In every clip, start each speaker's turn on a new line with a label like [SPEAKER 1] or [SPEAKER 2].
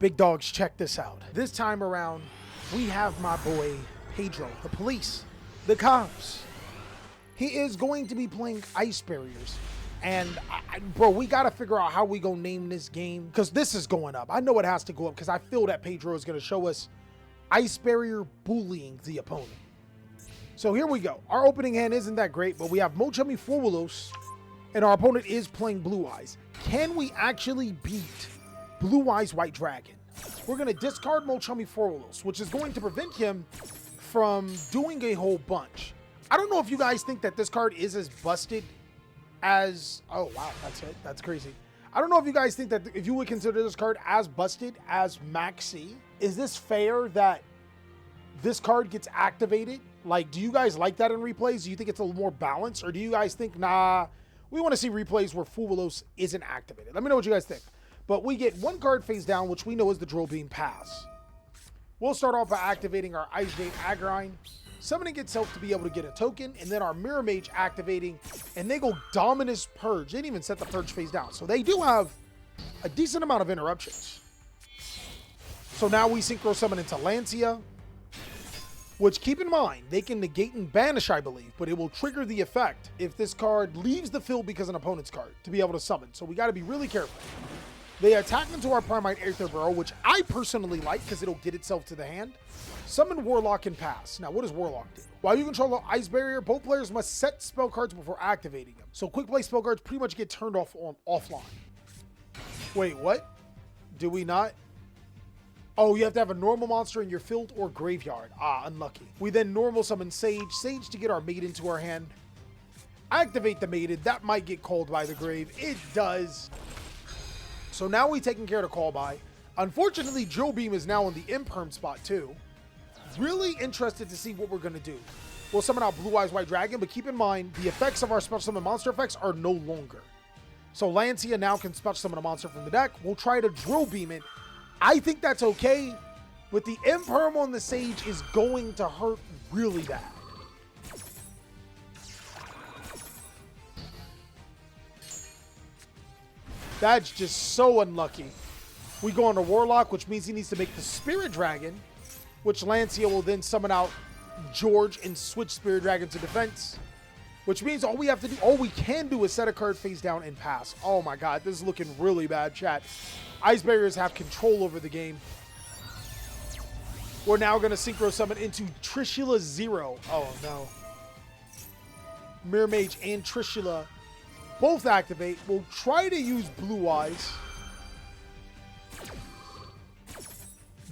[SPEAKER 1] Big dogs, check this out. This time around, we have my boy Pedro, the police, the cops. He is going to be playing Ice Barriers. And bro, we gotta figure out how we gonna name this game, because this is going up. I know it has to go up because I feel that Pedro is gonna show us Ice Barrier bullying the opponent. So here we go. Our opening hand isn't that great, but we have Mochumi Forwulos, and our opponent is playing Blue Eyes. Can we actually beat Blue Eyes White Dragon? We're gonna discard Mochumi Forwulos, which is going to prevent him from doing a whole bunch. I don't know if you guys think that this card is as busted as, oh wow, that's it, that's crazy. I don't know if you guys think that if you would consider this card as busted as Maxi. Is this fair that this card gets activated? Like, do you guys like that in replays? Do you think it's a little more balanced, or do you guys think, nah, we want to see replays where Forwulos isn't activated? Let me know what you guys think. But we get one card face down, which we know is the Drill Beam pass. We'll start off by activating our Ice Jade Agrine, summoning itself to be able to get a token, and then our Mirror Mage activating, and they go Dominus Purge. They didn't even set the Purge phase down. So they do have a decent amount of interruptions. So now we Synchro Summon into Lancia, which, keep in mind, they can negate and banish, I believe, but it will trigger the effect if this card leaves the field because of an opponent's card to be able to summon. So we got to be really careful. They attack into our Primite Aether Burrow, which I personally like because it'll get itself to the hand. Summon Warlock and pass. Now, what does Warlock do? While you control the Ice Barrier, both players must set spell cards before activating them. So quick play spell cards pretty much get turned off offline. Wait, what? Do we not? Oh, you have to have a normal monster in your field or graveyard. Ah, unlucky. We then normal summon Sage. Sage to get our Maiden to our hand. Activate the Maiden. That might get called by the grave. It does. So now we taking care of the call by. Unfortunately, Drill Beam is now in the imperm spot too. Really interested to see what we're going to do. We'll summon out Blue Eyes White Dragon, but keep in mind, the effects of our special summon monster effects are no longer. So Lancia now can special summon a monster from the deck. We'll try to Drill Beam it. I think that's okay, but the imperm on the Sage is going to hurt really bad. That's just so unlucky. We go on to Warlock, which means he needs to make the Spirit Dragon, which Lancia will then summon out George and switch Spirit Dragon to defense, which means all we have to do, all we can do is set a card face down and pass. Oh my God, this is looking really bad, chat. Ice Barriers have control over the game. We're now going to Synchro Summon into Trishula Zero. Oh no. Mirror Mage and Trishula both activate. We'll try to use Blue Eyes.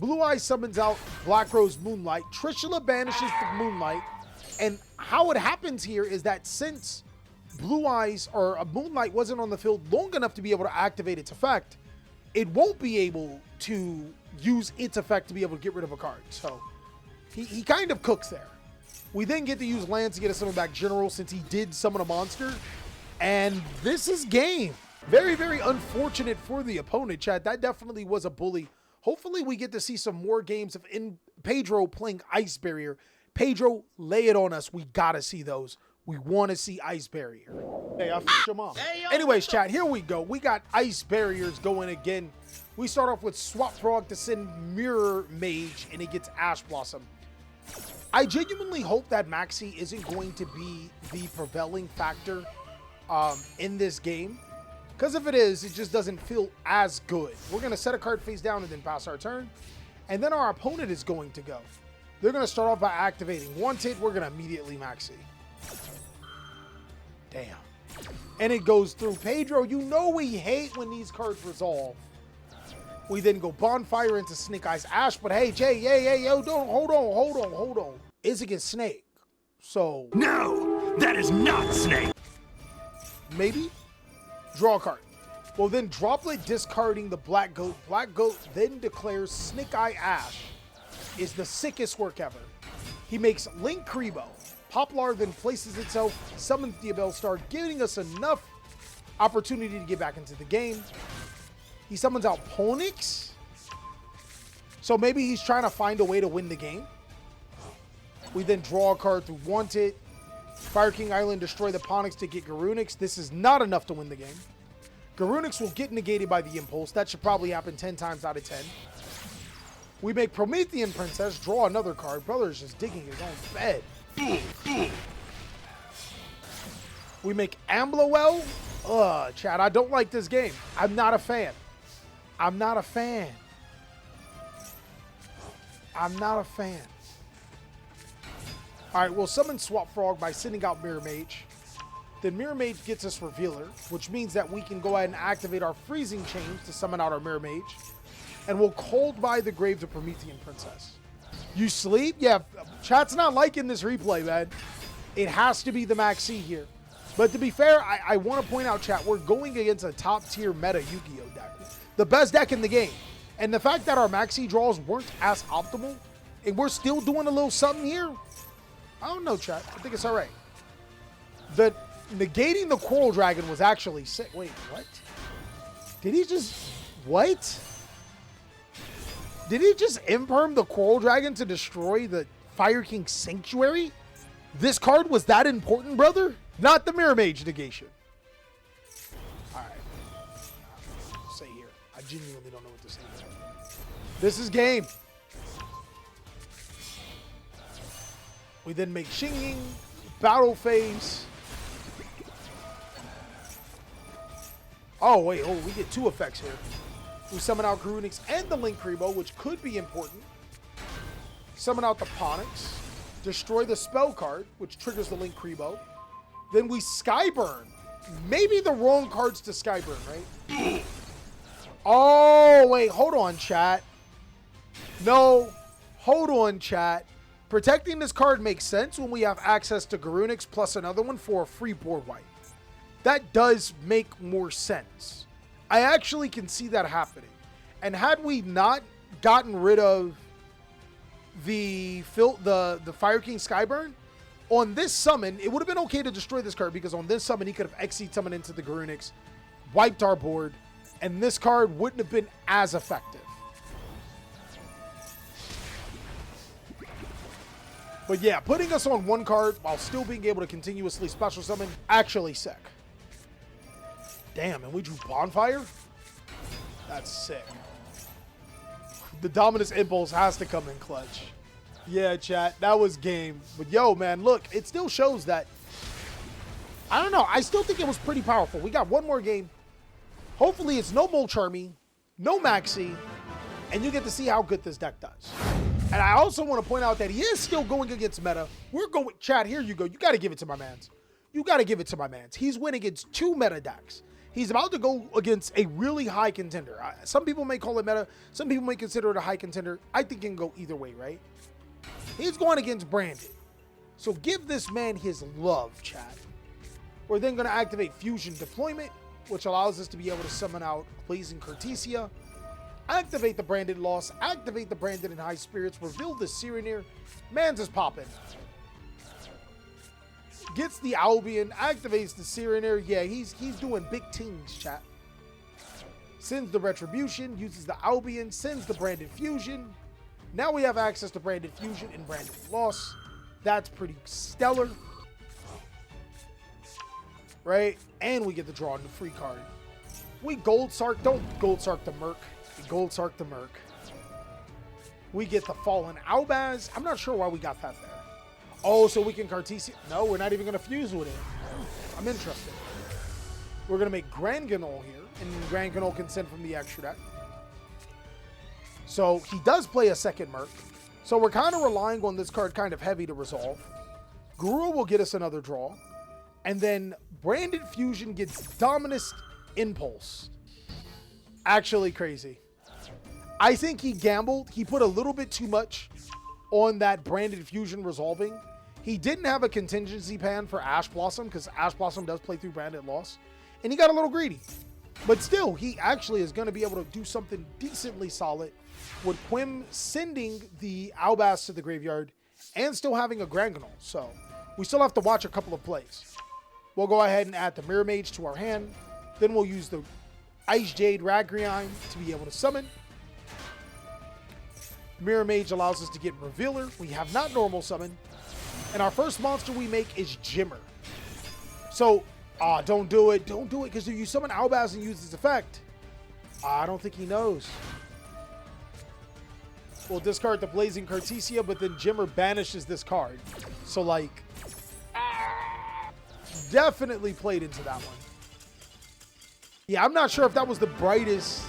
[SPEAKER 1] Blue Eyes summons out Black Rose Moonlight. Trishula banishes the Moonlight. And how it happens here is that since Blue Eyes or a Moonlight wasn't on the field long enough to be able to activate its effect, it won't be able to use its effect to be able to get rid of a card. So he kind of cooks there. We then get to use Lance to get a summon back General since he did summon a monster. And this is game. Very, very unfortunate for the opponent, chat. That definitely was a bully. Hopefully we get to see some more games of Pedro playing Ice Barrier. Pedro, lay it on us. We gotta see those. We want to see Ice Barrier. Hey, I f***ed your mom. Anyways, chat, here we go. We got Ice Barriers going again. We start off with Swap Frog to send Mirror Mage, and it gets Ash Blossom. I genuinely hope that Maxi isn't going to be the prevailing factor in this game, because if it is, it just doesn't feel as good. We're going to set a card face down and then pass our turn, and then our opponent is going to go. They're going to start off by activating Wanted. We're going to immediately Maxi. Damn. And it goes through. Pedro, you know we hate when these cards resolve. We then go Bonfire into Snake Eyes Ash, but hey, Jay, yo, don't, hold on. It's against Snake. So.
[SPEAKER 2] No, that is not Snake.
[SPEAKER 1] Maybe? Draw a card. Well, then Droplet discarding the Black Goat. Black Goat then declares Snake Eye Ash is the sickest work ever. He makes Link Kribo. Poplar then places itself, summons the Abel Star, giving us enough opportunity to get back into the game. He summons out Ponix. So maybe he's trying to find a way to win the game. We then draw a card through Wanted. Fire King Island, destroy the Ponix to get Garunix. This is not enough to win the game. Garunix will get negated by the impulse. That should probably happen 10 times out of 10. We make Promethean Princess, draw another card. Brother's just digging his own bed. We make Amblowell. Chad, I don't like this game. I'm not a fan. I'm not a fan. I'm not a fan. All right, we'll summon Swap Frog by sending out Mirror Mage. Then Mirror Mage gets us Revealer, which means that we can go ahead and activate our Freezing Chains to summon out our Mirror Mage. And we'll Cold by the Graves of Promethean Princess. You sleep? Yeah, chat's not liking this replay, man. It has to be the Maxi here. But to be fair, I want to point out, chat, we're going against a top-tier meta Yu-Gi-Oh deck. The best deck in the game. And the fact that our Maxi draws weren't as optimal, and we're still doing a little something here, I don't know, chat. I think it's all right. The negating the Coral Dragon was actually sick. Wait, what? Did he just... What? Did he just imperm the Coral Dragon to destroy the Fire King Sanctuary? This card was that important, brother? Not the Mirror Mage negation. All right. Say here. I genuinely don't know what to say here. This is game. We then make Xingyin, Battle Phase. Oh, wait. Oh, we get 2 effects here. We summon out Garunix and the Link Kribo, which could be important. Summon out the Ponix. Destroy the spell card, which triggers the Link Kribo. Then we Skyburn. Maybe the wrong cards to Skyburn, right? Oh, wait. Hold on, chat. No. Hold on, chat. Protecting this card makes sense when we have access to Garunix plus another one for a free board wipe. That does make more sense. I actually can see that happening. And had we not gotten rid of the Fire King Skyburn, on this summon, it would have been okay to destroy this card because on this summon, he could have Xyz summoned into the Garunix, wiped our board, and this card wouldn't have been as effective. But yeah, putting us on 1 card while still being able to continuously special summon, actually sick. Damn, and we drew Bonfire? That's sick. The Dominus Impulse has to come in clutch. Yeah, chat, that was game. But yo, man, look, it still shows that, I don't know, I still think it was pretty powerful. We got 1 more game. Hopefully it's no Molcharmy, no Maxi, and you get to see how good this deck does. And I also want to point out that he is still going against meta. We're going, chat, here you go. You got to give it to my mans. You got to give it to my mans. He's winning against 2 meta decks. He's about to go against a really high contender. Some people may call it meta. Some people may consider it a high contender. I think it can go either way, right? He's going against Brandon. So give this man his love, chat. We're then going to activate Fusion Deployment, which allows us to be able to summon out Blazing Cartesia, activate the Branded Loss, activate the Branded in High Spirits, reveal the Cyreneer. Mans is popping. Gets the Albion, activates the Cyreneer. Yeah, he's doing big things, chat. Sends the Retribution, uses the Albion, sends the Branded Fusion. Now we have access to Branded Fusion and Branded Loss. That's pretty stellar. Right? And we get to draw a new free card. We Gold Sark. Don't Gold Sark the Merc. We Gold Sark the Merc. We get the Fallen Albaz. I'm not sure why we got that there. Oh, so we can Cartesia. No, we're not even going to fuse with it. I'm interested. We're going to make Grand Ganol here. And Grand Ganol can send from the extra deck. So he does play a second Merc. So we're kind of relying on this card kind of heavy to resolve. Guru will get us another draw. And then Branded Fusion gets Dominus Impulse. Actually crazy. I think he gambled. He put a little bit too much on that Branded Fusion resolving. He didn't have a contingency plan for Ash Blossom because Ash Blossom does play through Branded Loss. And he got a little greedy. But still, he actually is going to be able to do something decently solid with Quim sending the Albaz to the graveyard and still having a Grand Ganol. So we still have to watch a couple of plays. We'll go ahead and add the Mirror Mage to our hand. Then we'll use the Ice Jade Ragriine to be able to summon. Mirror Mage allows us to get Revealer. We have not normal summon. And our first monster we make is Jimmer. So Ah, don't do it. Don't do it, because if you summon Albaz and use this effect, I don't think he knows. We'll discard the Blazing Cartesia, but then Jimmer banishes this card. So, like, definitely played into that one. Yeah, I'm not sure if that was the brightest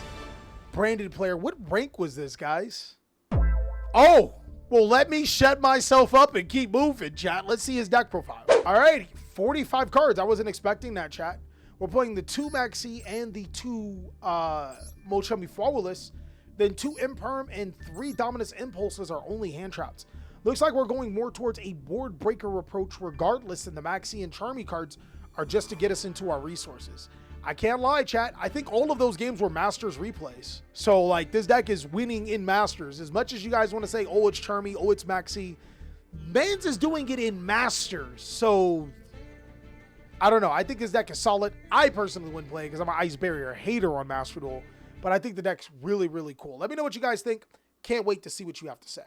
[SPEAKER 1] branded player. What rank was this, guys? Oh, well, let me shut myself up and keep moving, chat. Let's see his deck profile. All right, 45 cards. I wasn't expecting that, chat. We're playing the 2 Maxi and the 2 Mochumbi Flawless. Then 2 Imperm and 3 Dominus Impulses are only hand traps. Looks like we're going more towards a board breaker approach regardless, and the Maxi and Charmy cards are just to get us into our resources. I can't lie, chat. I think all of those games were Masters replays. So, like, this deck is winning in Masters. As much as you guys want to say, oh, it's Charmy, oh, it's Maxi, Mans is doing it in Masters. So, I don't know. I think this deck is solid. I personally wouldn't play it because I'm an Ice Barrier hater on Master Duel. But I think the deck's really, really cool. Let me know what you guys think. Can't wait to see what you have to say.